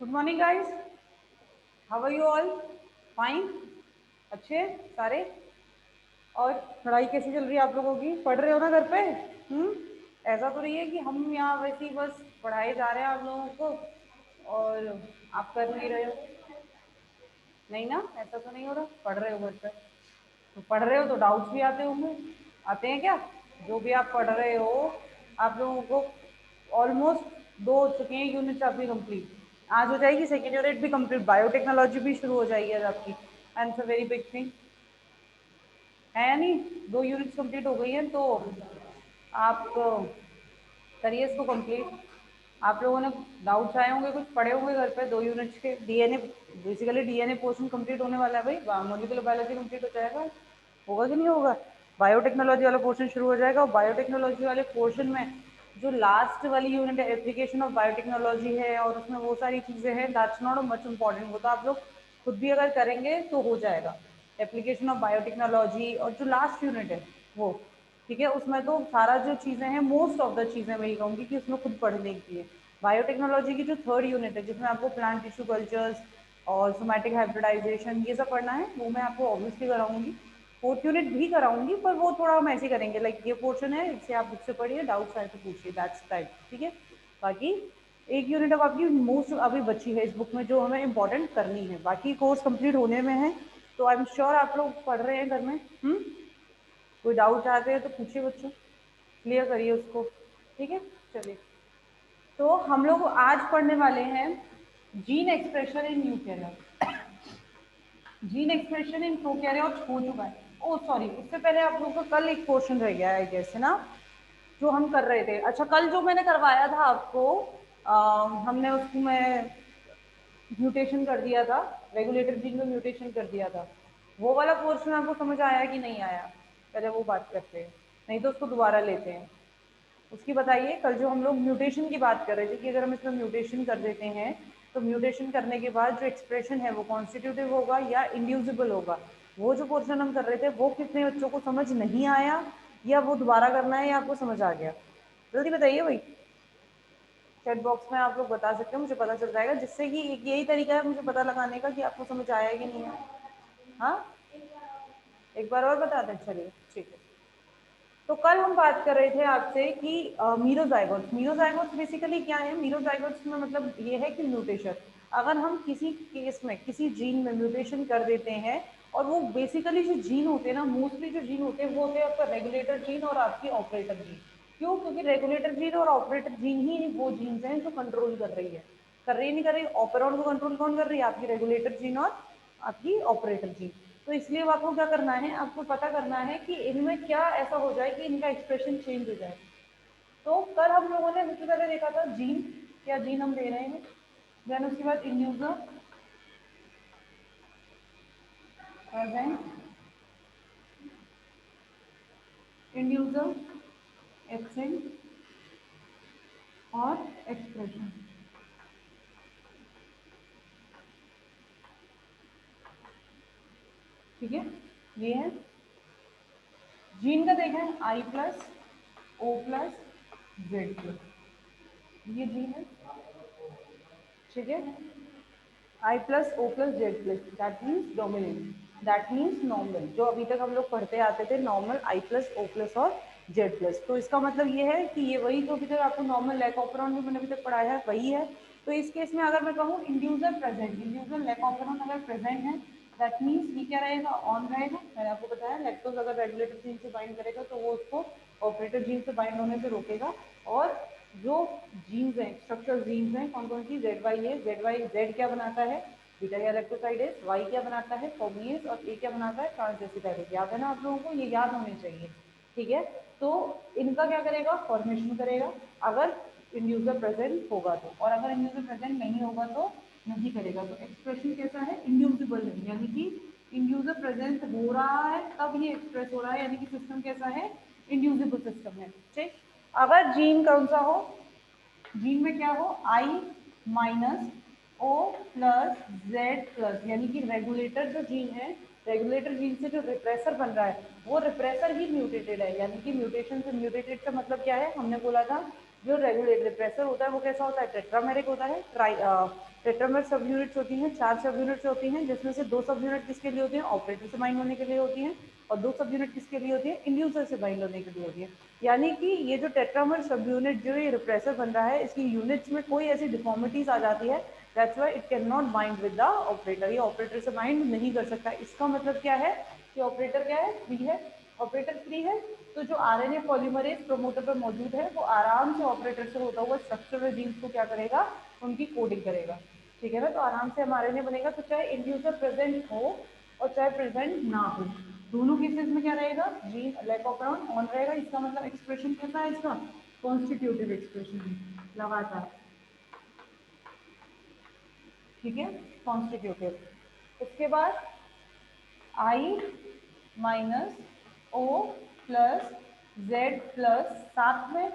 Good morning guys, how are you all? Fine? अच्छे सारे? और पढ़ाई कैसी चल रही है आप लोगों की? पढ़ रहे हो ना घर पे? हम्म। ऐसा तो नहीं है कि हम यहाँ वैसे ही बस पढ़ाए जा रहे हैं आप लोगों को और आप कर नहीं रहे हो? नहीं ना, ऐसा तो नहीं हो रहा, पढ़ रहे हो घर पे? तो पढ़ रहे हो तो डाउट्स भी आते होंगे। आते हैं क्या? जो भी आप पढ़ रहे हो, आप लोगों को ऑलमोस्ट 2 हो चुके हैं यूनिट्स आपकी कंप्लीट। आज हो जाएगी सेकेंड यूनिट भी कंप्लीट, बायोटेक्नोलॉजी भी शुरू हो जाएगी आज आपकी। And it's a very big thing, है या नहीं? 2 यूनिट्स कंप्लीट हो गई हैं तो आप करिए इसको कंप्लीट। आप लोगों ने डाउट्स आए होंगे, कुछ पढ़े होंगे घर पे 2 यूनिट्स के। DNA, basically DNA portion complete होने वाला है भाई, मॉलिक्यूलर बायोलॉजी कंप्लीट हो जाएगा। होगा कि नहीं होगा? बायोटेक्नोलॉजी वाला पोर्शन शुरू हो जाएगा और बायोटेक्नोलॉजी वाले पोर्शन में जो लास्ट वाली यूनिट एप्लीकेशन ऑफ बायोटेक्नोलॉजी है और उसमें वो सारी चीज़ें हैं, दैट्स नॉट मच इम्पॉर्टेंट। वो तो आप लोग खुद भी अगर करेंगे तो हो जाएगा। एप्लीकेशन ऑफ बायोटेक्नोलॉजी और जो लास्ट यूनिट है वो, ठीक है, उसमें तो सारा जो चीज़ें हैं, मोस्ट ऑफ द चीज़ें मैं ये कहूँगी कि उसमें खुद पढ़ने की है। बायोटेक्नोलॉजी की जो थर्ड यूनिट है जिसमें आपको प्लांट टिश्यू कल्चर्स और सोमैटिक हाइब्रिडाइजेशन ये सब पढ़ना है, वो मैं आपको ऑब्वियसली कराऊंगी। फोर्थ यूनिट भी कराऊंगी, पर वो थोड़ा हम ऐसे करेंगे, लाइक ये पोर्शन है, इससे आप बुक से पढ़िए, डाउट्स आए तो पूछिए, दैट्स टाइप, ठीक है। बाकी एक यूनिट अब आपकी मोस्ट अभी बची है इस बुक में जो हमें इंपॉर्टेंट करनी है, बाकी कोर्स कंप्लीट होने में है। तो आई एम श्योर आप लोग पढ़ रहे हैं घर में। कोई डाउट आते हैं तो पूछिए बच्चों, क्लियर करिए उसको, ठीक है। चलिए, तो हम लोग आज पढ़ने वाले हैं gene expression in eukaryote. Gene expression in prokaryotes हो चुका है। ओ सॉरी, उससे पहले आप लोगों का कल एक क्वेश्चन रह गया है जैसे ना, जो हम कर रहे थे। अच्छा, कल जो मैंने करवाया था आपको, हमने उसमें म्यूटेशन कर दिया था, रेगुलेटर जीन में म्यूटेशन कर दिया था। वो वाला पोर्शन आपको समझ आया कि नहीं आया? पहले वो बात करते हैं, नहीं तो उसको दोबारा लेते हैं। उसकी बताइए, कल जो हम लोग म्यूटेशन की बात कर रहे थे कि अगर हम इसमें म्यूटेशन कर देते हैं तो म्यूटेशन करने के बाद जो एक्सप्रेशन है वो कॉन्स्टिट्यूटिव होगा या इंड्यूसिबल होगा। वो जो पोर्शन हम कर रहे थे वो कितने बच्चों को समझ नहीं आया, या वो दोबारा करना है, या आपको समझ आ गया? जल्दी बताइए भाई, चैट बॉक्स में आप लोग बता सकते हो, मुझे पता चल जाएगा, जिससे कि एक यही तरीका है मुझे पता लगाने का कि आपको समझ आया है कि नहीं है। हाँ, एक बार और बता दें, चलिए ठीक है। तो कल हम बात कर रहे थे आपसे कि मीरोजाइगोट्स, मीरोजाइगोट्स बेसिकली क्या है? मीरोजाइगोट्स में मतलब ये है कि म्यूटेशन, अगर हम किसी केस में किसी जीन में म्यूटेशन कर देते हैं, और वो बेसिकली जो जीन होते हैं ना, मोस्टली जो जीन होते हैं वो होते हैं आपका रेगुलेटर जीन और आपकी ऑपरेटर जीन। क्यों? क्योंकि रेगुलेटर जीन और ऑपरेटर जीन ही वो जीन्स हैं जो कंट्रोल कर रही है, कर रही है नहीं कर रही, ऑपरेंड को कंट्रोल कौन कर रही है? आपकी रेगुलेटर जीन और आपकी ऑपरेटर जीन। तो इसलिए आपको क्या करना है, आपको पता करना है कि इनमें क्या ऐसा हो जाए कि इनका एक्सप्रेशन चेंज हो जाए। तो कल हम लोगों ने सबसे पहले देखा था जीन, क्या जीन हम दे रहे हैं, देन उसके बाद इंड्यूसर प्रेजेंट, इंड्यूसर एब्सेंट और एक्सप्रेशन, ठीक है। ये है जीन का, देखें I plus O plus Z plus, ये जीन है, ठीक है। I plus O plus Z plus, that means dominant, that means normal, जो अभी तक हम लोग पढ़ते आते थे, normal I plus O plus और जेड प्लस। तो इसका मतलब ये है कि ये वही जो अभी तक आपको नॉर्मल लैक ऑपरॉन में मैंने अभी तक पढ़ाया है वही है। तो इस केस में अगर मैं कहूँ inducer present, inducer lac operon अगर प्रेजेंट है, दैट मीन्स ये क्या रहेगा? ऑन रहेगा। मैंने आपको बताया लैक्टोज अगर रेगुलेटर जीन से बाइंड करेगा तो वो उसको ऑपरेटर जीन से बाइंड होने से रोकेगा। और जो जीन्स हैं, स्ट्रक्चरल जीन्स हैं, कौन कौन सी? जेड वाई है, जेड वाई, जेड क्या बनाता है? बीटा गैलेक्टोसाइडेज, वाई क्या बनाता है? फॉर्मियस, और ए क्या बनाता है? ट्रांसडेसिटाइडेज। याद है ना आप लोगों को? ये याद होने चाहिए, ठीक है। तो इनका क्या करेगा? फॉर्मेशन करेगा अगर इंड्यूसर प्रेजेंट होगा तो, और अगर इंड्यूसर प्रेजेंट नहीं होगा तो नहीं करेगा। तो एक्सप्रेशन कैसा है? इंड्यूसिबल है, यानी कि इंड्यूसर प्रेजेंट हो रहा है तब ये एक्सप्रेस हो रहा है, यानी कि सिस्टम कैसा है? इंड्यूसिबल सिस्टम है, ठीक। अगर जीन कौन सा हो? जीन में क्या हो? I minus O plus Z plus, यानी कि रेगुलेटर जो जीन है, रेगुलेटर जीन से जो रिप्रेसर बन रहा है वो रिप्रेसर ही म्यूटेटेड है, यानी कि म्यूटेशन से, म्यूटेटेड का मतलब क्या है? हमने बोला था जो रेगुलेटर रिप्रेसर होता है वो कैसा होता है, टेट्रामेरिक होता है। टेट्रामेर सब यूनिट्स होती हैं, 4 सब यूनिट्स होती हैं, जिसमें से 2 सब यूनिट किसके लिए होती हैं, ऑपरेटर से बाइंड होने के लिए होती हैं, और 2 सब यूनिट किसके लिए होती है, इंड्यूसर से बाइंड होने के लिए होती है। यानी कि ये जो टेट्रामर सब यूनिट जो ये रिप्रेसर बन रहा है, इसकी यूनिट्स में कोई ऐसी डिफॉर्मिटीज आ जाती है, that's why it can not bind with the operator. ये ऑपरेटर से बाइंड नहीं कर सकता। इसका मतलब क्या है कि ऑपरेटर क्या है, फ्री है। ऑपरेटर फ्री है तो जो आरएनए पॉलीमरेज प्रोमोटर पर मौजूद है वो आराम से ऑपरेटर से होता हुआ स्ट्रक्चरल जीन्स को क्या करेगा, उनकी कोडिंग करेगा। ठीक है ना, तो आराम से हम आरएनए बनेगा। तो चाहे इंड्यूसर प्रेजेंट हो और चाहे प्रेजेंट ना हो, दोनों केसेस में क्या रहेगा, जीन लैक ऑफ ऑन रहेगा। इसका मतलब एक्सप्रेशन कैसा है इसका, कॉन्स्टिट्यूटिव एक्सप्रेशन है, लगातार। ठीक है, कॉन्स्टिट्यूटिव। उसके बाद I minus O plus Z plus, साथ में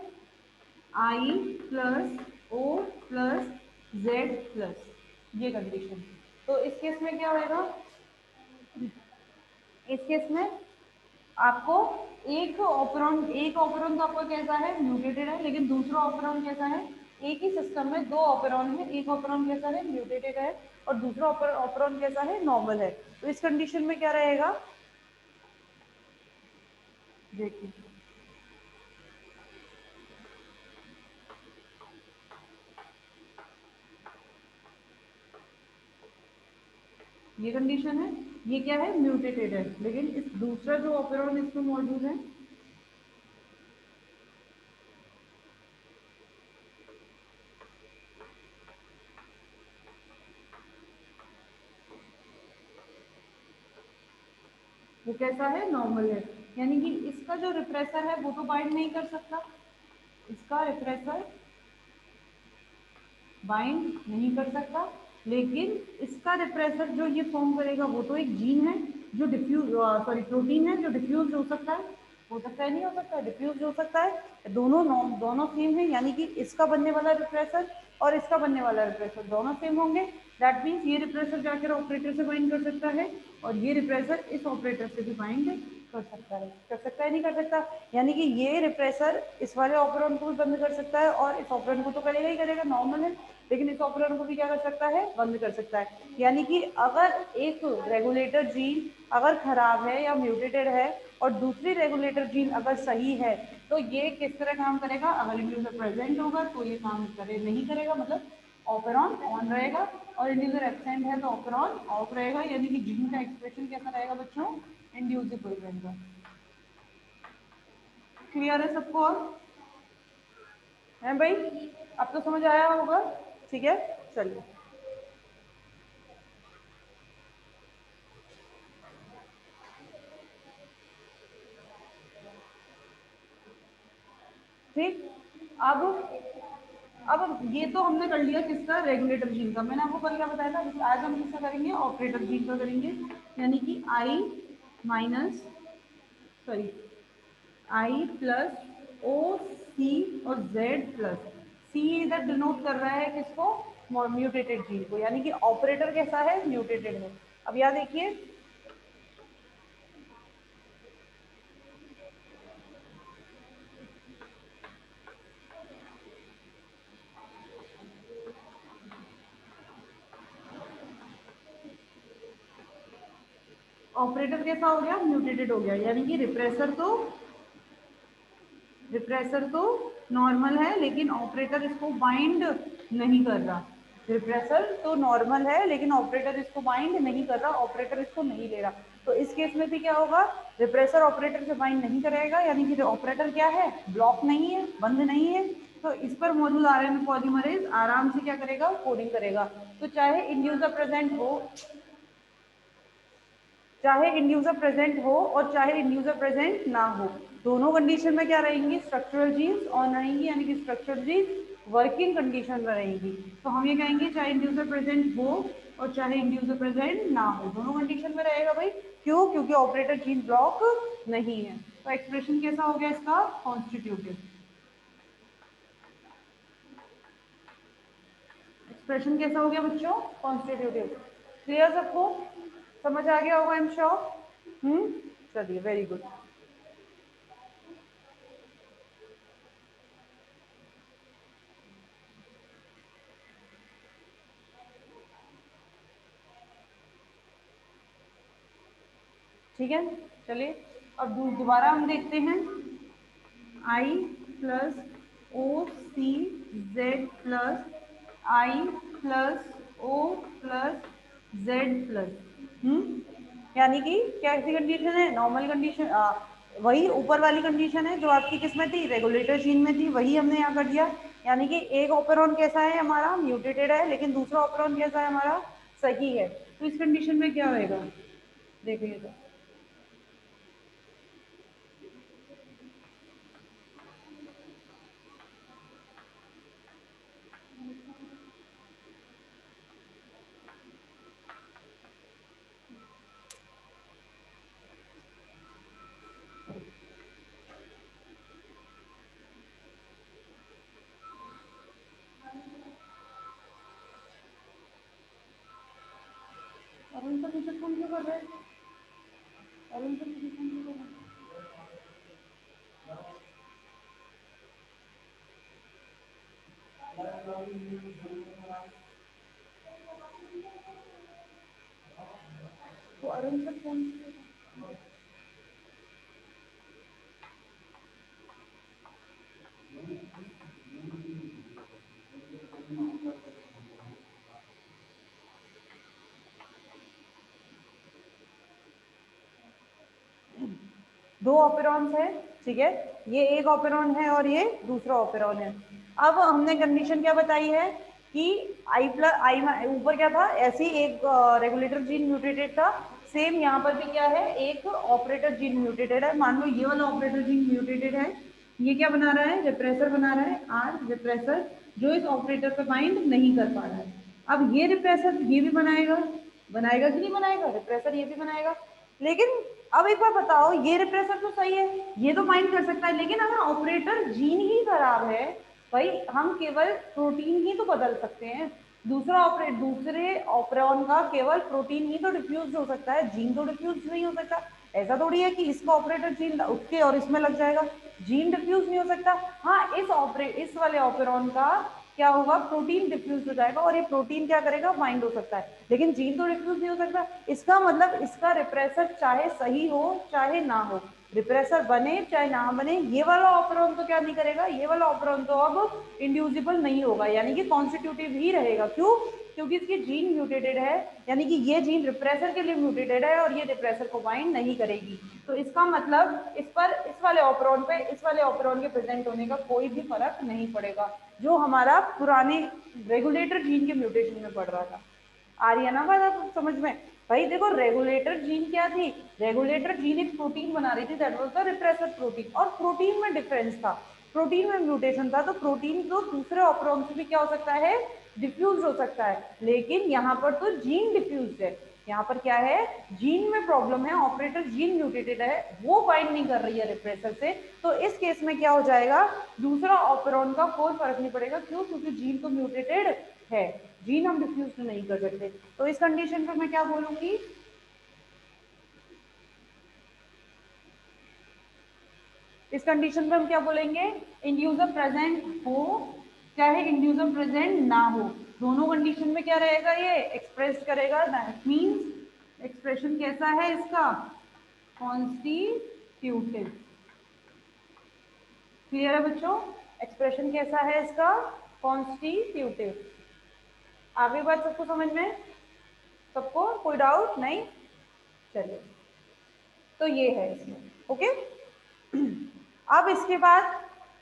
I plus O plus Z plus, ये कंडीशन। तो इस केस में क्या होगा, इस केस में आपको एक ऑपरेंड तो आपका कैसा है, म्यूटेटेड है, लेकिन दूसरा ऑपरेंड कैसा है, एक ही सिस्टम में 2 ऑपरेंड है, एक ऑपरेंड कैसा है, म्यूटेटेड है, और दूसरा ऑपरेंड कैसा है, नॉर्मल है। तो इस कंडीशन में क्या रहेगा, देखिए ये कंडीशन है, ये क्या है, म्यूटेटेड है, लेकिन इस दूसरा जो ऑपरेंड इसमें मौजूद है वो कैसा है, नॉर्मल है। यानी कि इसका जो रिप्रेसर है वो तो बाइंड नहीं कर सकता, इसका रिप्रेसर बाइंड नहीं कर सकता, लेकिन इसका रिप्रेसर जो ये फॉर्म करेगा वो तो एक जीन है जो डिफ्यूज, सॉरी प्रोटीन है जो डिफ्यूज हो सकता है नहीं हो सकता, डिफ्यूज हो सकता है। दोनों सेम है, यानी कि इसका बनने वाला रिप्रेसर और इसका बनने वाला रिप्रेसर दोनों सेम होंगे। दैट मीन्स ये रिप्रेसर जाकर ऑपरेटर से बाइंड कर सकता है और ये रिप्रेसर इस ऑपरेटर से भी बाइंड कर सकता है नहीं कर सकता। यानी कि ये रिप्रेसर इस वाले ऑपरेंड को भी बंद कर सकता है और इस ऑपरेंड को तो करेगा ही करेगा, नॉर्मल है, लेकिन इस ऑपरेंड को भी क्या कर सकता है, बंद कर सकता है। यानी कि अगर एक रेगुलेटर जीन अगर खराब है या म्यूटेटेड है और दूसरी रेगुलेटर जीन अगर सही है, तो ये किस तरह काम करेगा, अगर इंड्यूसर प्रेजेंट होगा तो ये काम नहीं करेगा, मतलब ऑपरेंड ऑन रहेगा, और इंड्यूसर एब्सेंट है तो ऑपरेंड ऑफ रहेगा। यानी कि जीन का एक्सप्रेशन कैसा रहेगा बच्चों, इंड्यूसिबल रहेगा। क्लियर है सबको, है भाई, अब तो समझ आया होगा। ठीक है, चलिए। ठीक, अब ये तो हमने कर लिया किसका, रेगुलेटर जीन का। मैंने आपको कल क्या बताया था, आज हम किसका करेंगे, ऑपरेटर जीन का करेंगे। यानी कि आई माइनस, सॉरी, आई प्लस ओ सी और जेड प्लस, सी इधर डिनोट कर रहा है किसको, म्यूटेटेड जीन को, यानी कि ऑपरेटर कैसा है, म्यूटेटेड है। अब यहाँ देखिए, ऑपरेटर कैसा हो गया, म्यूटेटेड हो गया, यानी कि रिप्रेसर तो नॉर्मल है लेकिन ऑपरेटर इसको बाइंड नहीं कर रहा। रिप्रेसर तो नॉर्मल है लेकिन ऑपरेटर इसको बाइंड नहीं कर रहा, ऑपरेटर इसको नहीं ले रहा। तो इस केस में भी क्या होगा, रिप्रेसर ऑपरेटर से बाइंड नहीं करेगा, यानी कि ऑपरेटर क्या है, ब्लॉक नहीं है, बंद नहीं है। तो इस पर मौजूद आरएनए पॉलीमरेज आराम से क्या करेगा, कोडिंग करेगा। तो चाहे इंड्यूसर प्रेजेंट हो, चाहे इंड्यूसर प्रेजेंट हो और चाहे इंड्यूसर प्रेजेंट ना हो, दोनों कंडीशन में क्या रहेंगी, स्ट्रक्चरल जीन्स ऑन रहेंगी, यानी कि स्ट्रक्चरल जीन्स वर्किंग कंडीशन में रहेंगी। तो हम ये कहेंगे चाहे इंड्यूसर प्रेजेंट हो और चाहे इंड्यूसर प्रेजेंट ना हो, दोनों कंडीशन में रहेगा भाई। क्यों, क्योंकि ऑपरेटर जीन ब्लॉक नहीं है। तो एक्सप्रेशन कैसा हो गया इसका, कॉन्स्टिट्यूटिव एक्सप्रेशन कैसा हो गया बच्चों, कॉन्स्टिट्यूटिव। क्लियर सबको, समझ आ गया होगा, आई एम श्योर। चलिए, वेरी गुड। ठीक है, चलिए अब दोबारा हम देखते हैं। I plus O C Z plus I plus O plus Z plus, यानी कि कैसी कंडीशन है, नॉर्मल कंडीशन, वही ऊपर वाली कंडीशन है जो आपकी किस में थी, रेगुलेटर जीन में थी, वही हमने यहाँ कर दिया। यानी कि एक ऑपरेरॉन कैसा है हमारा, म्यूटेटेड है, लेकिन दूसरा ऑपरेरॉन कैसा है हमारा, सही है। तो इस कंडीशन में क्या होएगा, देखिए तो अरुण सर मुझे फोन क्यों कर रहे हैं, अरुण सर मुझे फोन क्यों कर रहे हैं। तो अरुण सर फोन, दो ऑपेरॉन्स है, ठीक है, ये एक ऑपेरॉन है और ये दूसरा ऑपेरॉन है। अब हमने कंडीशन क्या बताई है कि आई प्लस आई ऊपर क्या था, ऐसे ही एक रेगुलेटर जीन म्यूटेटेड था, सेम यहाँ पर भी क्या है, एक ऑपरेटर जीन म्यूटेटेड है। मान लो ये वाला ऑपरेटर जीन म्यूटेटेड है, ये क्या बना रहा है, रिप्रेसर बना रहा है, आर रिप्रेसर, जो इस ऑपरेटर पे बाइंड नहीं कर पा रहा है। अब ये रिप्रेसर ये भी बनाएगा, बनाएगा कि नहीं बनाएगा, रिप्रेसर ये भी बनाएगा। लेकिन अब एक बार बताओ, ये रिप्रेसर तो सही है, ये तो बाइंड कर सकता है, लेकिन अगर ऑपरेटर जीन ही खराब है, भाई हम केवल प्रोटीन ही तो बदल सकते हैं, दूसरे ऑपरेन का केवल प्रोटीन ही तो डिफ्यूज हो सकता है, जीन तो डिफ्यूज नहीं हो सकता। ऐसा थोड़ी है कि इसका ऑपरेटर जीन उसके और इसमें लग जाएगा, जीन डिफ्यूज नहीं हो सकता। हाँ, इस वाले ऑपरेन का क्या होगा, प्रोटीन डिफ्यूज हो जाएगा, और ये प्रोटीन क्या करेगा, बाइंड हो सकता है, लेकिन जीन तो डिफ्यूज नहीं हो सकता। इसका मतलब इसका रिप्रेसर चाहे सही हो चाहे ना हो, रिप्रेसर बने चाहे ना बने, ये वाला ऑपरेन तो क्या नहीं करेगा, ये वाला ऑपरेन तो अब इंड्यूसिबल नहीं होगा, यानी कि कॉन्स्टिट्यूटिव ही रहेगा। क्यों, क्योंकि इसकी जीन म्यूटेटेड है, यानी कि ये जीन रिप्रेसर के लिए म्यूटेटेड है और ये रिप्रेसर को बाइंड नहीं करेगी। तो इसका मतलब इस पर, इस वाले ऑपरेन पे इस वाले ऑपरेन के प्रेजेंट होने का कोई भी फर्क नहीं पड़ेगा, जो हमारा पुराने रेगुलेटर जीन के म्यूटेशन में पड़ रहा था। आ रही है ना बात आप समझ में। भाई देखो, रेगुलेटर जीन क्या थी, रेगुलेटर जीन एक प्रोटीन बना रही थी, that was the repressor protein, और प्रोटीन में डिफरेंस था, प्रोटीन में म्यूटेशन था, तो प्रोटीन तो दूसरे ऑपरेन से भी क्या हो सकता है, डिफ्यूज हो सकता है, लेकिन यहाँ पर तो जीन डिफ्यूज है, यहाँ पर क्या है, जीन में प्रॉब्लम है, ऑपरेटर जीन म्यूटेटेड है, वो बाइंड नहीं कर रही है रिप्रेसर से। तो इस केस में क्या हो जाएगा, दूसरा ऑपरेन का कोई फर्क नहीं पड़ेगा। क्यों, क्योंकि जीन तो म्यूटेटेड है, जीन हम डिफ्यूज नहीं कर सकते। तो इस कंडीशन पर मैं क्या बोलूंगी, इस कंडीशन पर हम क्या बोलेंगे, इंड्यूसर प्रेजेंट हो चाहे इंड्यूसर प्रेजेंट ना हो, दोनों कंडीशन में क्या रहेगा, ये एक्सप्रेस करेगा, दैट मीन्स एक्सप्रेशन कैसा है इसका, कॉन्स्टिट्यूटिव। क्लियर है बच्चों, एक्सप्रेशन कैसा है इसका, कॉन्स्टिट्यूटिव। आगे बात सबको समझ में, सबको कोई डाउट नहीं, चलिए, तो ये है इसमें, ओके। अब इसके बाद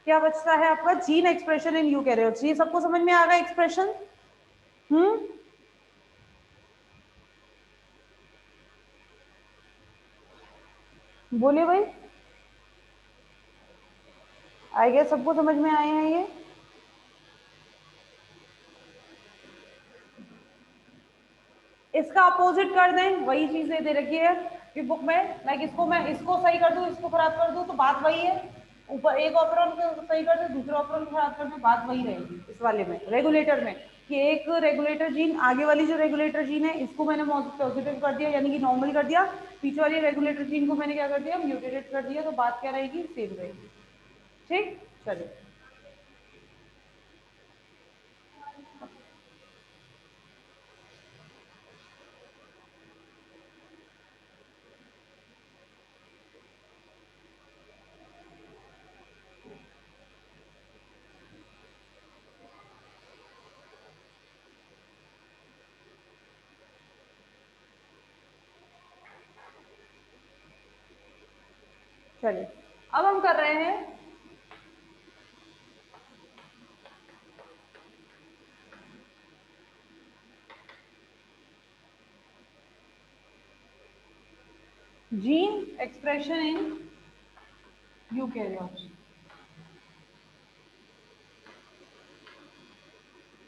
क्या बचता है आपका, जीन एक्सप्रेशन इन यूकैरियोट्स, ये सबको समझ में आ गया एक्सप्रेशन, हम्म, बोलिए भाई, आई गेस सबको समझ में आए हैं ये। इसका अपोजिट कर दें, वही चीजें दे रखी है कि बुक में, लाइक इसको मैं इसको सही कर दूं, इसको खराब कर दूं, तो बात वही है, ऊपर एक ऑपरेन को सही कर दूं, दूसरा ऑपरेन को खराब कर दूं, बात वही रहेगी इस वाले में, रेगुलेटर में, कि एक रेगुलेटर जीन, आगे वाली जो रेगुलेटर जीन है इसको मैंने पॉजिटिव कर दिया, यानी कि नॉर्मल कर दिया, पीछे वाली रेगुलेटर जीन को मैंने क्या कर दिया, म्यूटेटेड कर दिया, तो बात क्या रहेगी, सेम रहेगी। ठीक, चलिए। चलिए अब हम कर रहे हैं जीन एक्सप्रेशन इन यूकेरियोट्स।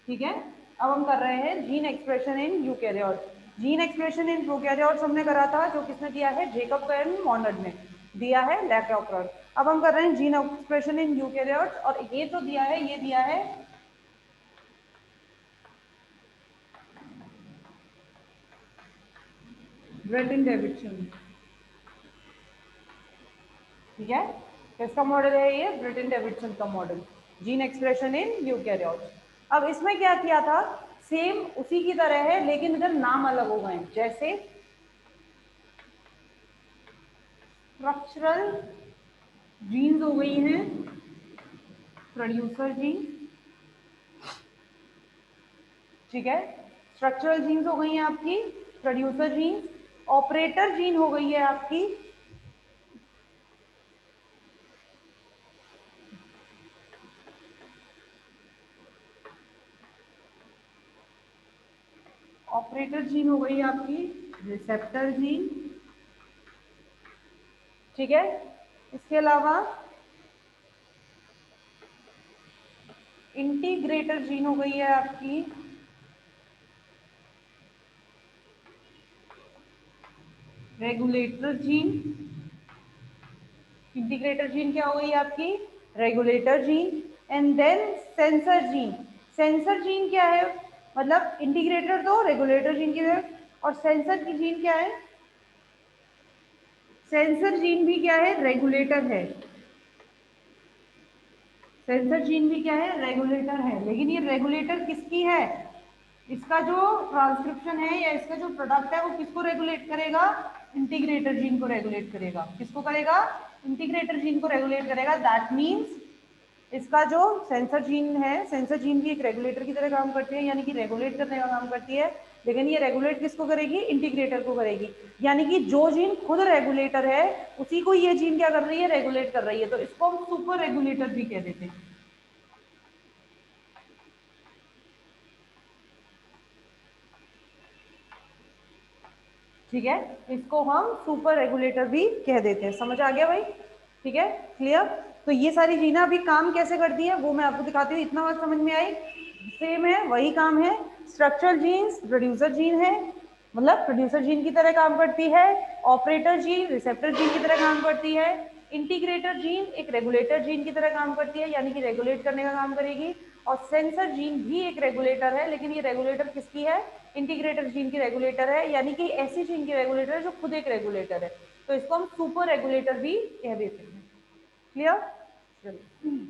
ठीक है, अब हम कर रहे हैं gene expression in eukaryotes. Gene expression in prokaryotes हमने करा था, जो किसने दिया है, जेकब एंड मॉनड ने दिया है, लैक्टोप्रॉड। अब हम कर रहे हैं जीन एक्सप्रेशन इन यूकेरियोट्स, और ये जो दिया है, ये दिया है ब्रेटन डेविडसन। ठीक है, किसका मॉडल है ये, ब्रेटन डेविडसन का model, gene expression in eukaryotes. अब इसमें क्या किया था, सेम उसी की तरह है, लेकिन इधर नाम अलग हो गए, जैसे स्ट्रक्चरल जीन्स हो गई हैं, प्रोड्यूसर जीन। ठीक है, स्ट्रक्चरल जीन्स हो गई हैं आपकी प्रोड्यूसर जीन। ऑपरेटर जीन हो गई है आपकी ऑपरेटर जीन हो गई है आपकी रिसेप्टर जीन। ठीक है, इसके अलावा इंटीग्रेटर जीन हो गई है आपकी रेगुलेटर जीन। इंटीग्रेटर जीन क्या हो गई आपकी, regulator gene. And then sensor gene. Sensor gene क्या है, मतलब इंटीग्रेटर तो रेगुलेटर जीन की है, और सेंसर की जीन क्या है, सेंसर जीन भी क्या है, रेगुलेटर है। सेंसर जीन भी क्या है, रेगुलेटर है, लेकिन ये रेगुलेटर किसकी है, इसका जो ट्रांसक्रिप्शन है या इसका जो प्रोडक्ट है वो किसको रेगुलेट करेगा, इंटीग्रेटर जीन को रेगुलेट करेगा। किसको करेगा, इंटीग्रेटर जीन को रेगुलेट करेगा। दैट मीन्स इसका जो सेंसर जीन है, सेंसर जीन भी एक रेगुलेटर की तरह काम करती है, यानी कि रेगुलेट करने का काम करती है, लेकिन ये रेगुलेट किसको करेगी, इंटीग्रेटर को करेगी। यानी कि जो जीन खुद रेगुलेटर है उसी को ये जीन क्या कर रही है, रेगुलेट कर रही है, तो इसको हम सुपर रेगुलेटर भी कह देते हैं। ठीक है, इसको हम सुपर रेगुलेटर भी कह देते हैं। समझ आ गया भाई, ठीक है, क्लियर। तो ये सारी जीना अभी काम कैसे करती है वो मैं आपको दिखाती हूँ, इतना बात समझ में आई, सेम है, वही काम है। स्ट्रक्चरल जीन्स प्रोड्यूसर जीन है, मतलब प्रोड्यूसर जीन की तरह काम करती है। ऑपरेटर जीन रिसेप्टर जीन की तरह काम करती है। इंटीग्रेटर जीन एक रेगुलेटर जीन की तरह काम करती है, यानी कि रेगुलेट करने का काम करेगी। और सेंसर जीन भी एक रेगुलेटर है, लेकिन ये रेगुलेटर किसकी है, इंटीग्रेटर जीन की रेगुलेटर है, यानी कि ऐसी जीन की रेगुलेटर है जो खुद एक रेगुलेटर है, तो इसको हम सुपर रेगुलेटर भी कह देते हैं। क्लियर, चलिए।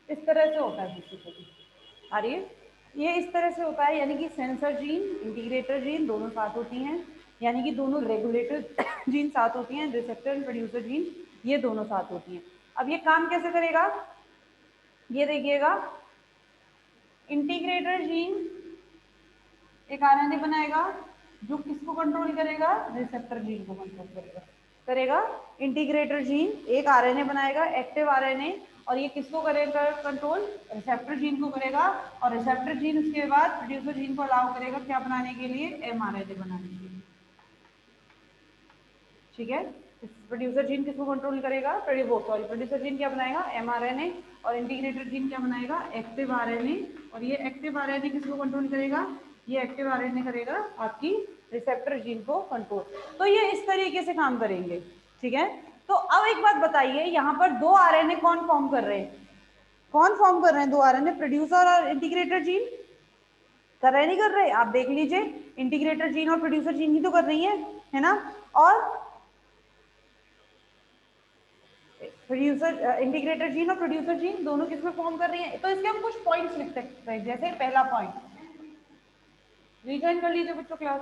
इस तरह से होता है बेसिकली, आ रही है, ये इस तरह से होता है, यानी कि सेंसर जीन इंटीग्रेटर जीन दोनों साथ होती हैं, यानी कि दोनों रेगुलेटर जीन साथ होती हैं, रिसेप्टर एंड प्रोड्यूसर जीन ये दोनों साथ होती हैं। अब ये काम कैसे करेगा, ये देखिएगा, इंटीग्रेटर जीन एक आरएनए बनाएगा जो किसको कंट्रोल करेगा, रिसेप्टर जीन को कंट्रोल करेगा, करेगा इंटीग्रेटर जीन एक आरएनए बनाएगा, एक्टिव आरएनए, और ये किसको करेगा कंट्रोल, रिसेप्टर जीन को करेगा, और रिसेप्टर जीन उसके बाद प्रोड्यूसर जीन को अलाउ करेगा क्या बनाने के लिए, एमआरएनए बनाने के लिए। ठीक है। प्रोड्यूसर जीन किसको कंट्रोल करेगा, प्रोड्यूसर जीन क्या बनाएगा, एमआरएनए, और इंटीग्रेटर जीन क्या बनाएगा, एक्टिव आरएनए। और ये एक्टिव आरएनए किसको कंट्रोल करेगा, ये एक्टिव आरएनए करेगा आपकी रिसेप्टर जीन को कंट्रोल। तो ये इस तरीके से काम करेंगे। ठीक है। तो अब एक बात बताइए, यहाँ पर दो आरएनए कौन फॉर्म कर रहे हैं, कौन फॉर्म कर रहे हैं दो आरएनए, प्रोड्यूसर और इंटीग्रेटर जीन। कर रहे नहीं कर रहे, आप देख लीजिए, इंटीग्रेटर जीन और प्रोड्यूसर जीन ही तो कर रही है ना। और प्रोड्यूसर इंटीग्रेटर जीन और प्रोड्यूसर जीन दोनों किसमें फॉर्म कर रही है। तो इसके हम कुछ पॉइंट्स लिख सकते हैं। जैसे पहला पॉइंट, रिजॉइन कर लीजिए बच्चों क्लास।